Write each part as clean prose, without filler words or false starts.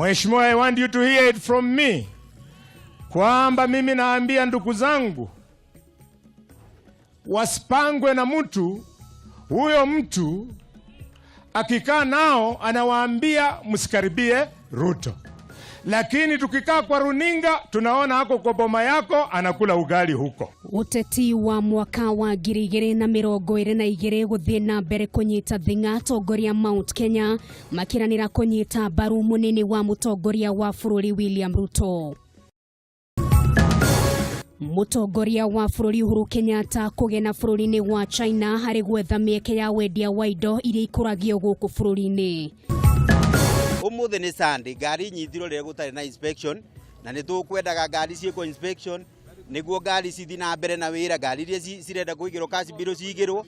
Mheshimiwa, I want you to hear it from me, kwamba mimi naambia ndugu zangu wasipangwe na mtu. Huyo mtu akikaa nao anawaambia msikaribie Ruto, lakini tukikaa kwa runinga tunaona hako kwa boma yako anakula ugali huko. Uteti wa mwaka wa 2022 guthie na mbere kunyita thinga atongoria Mount Kenya makiranira kunyita mbaru munini wa mutongoria wa bururi William Ruto. Mutongoria wa bururi Uhuru Kenyatta kugena bururi-ini wa China hari gwetha mieke ya wendia wa indo iria ikuragio guku bururi-ini. Umuthi ni Sunday, gari nyithiro rire gutari na inspection, na ni tukwendaga gari ciiko inspection niguo gari cithi na mbere na wira. Gari iria cirenda kuigirwo cash bill cigirwo,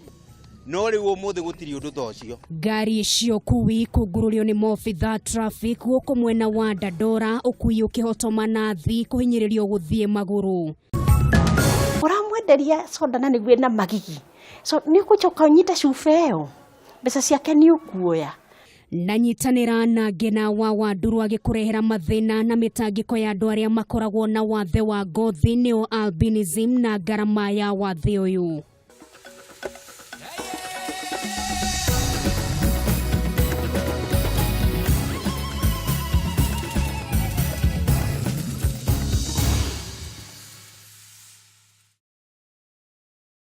no riu umuthi gutiri undu tocio. Gari icio kuwi kungururio ni mobitha traffic guku mwena wa Dandora, ukui ukihotoma na thi kuhinyiririo guthie maguru. Uramwenderia soda na niguo na magigi, so ni gucoka unyite cuba iyo, mbeca ciake ni ukuoya. Nanyitanira na ngena wa Wanduru agikurehera mathina na mitangiko ya andu aria makoragwo na wathe wa ngothi nio albinism na garama ya wathe uyu.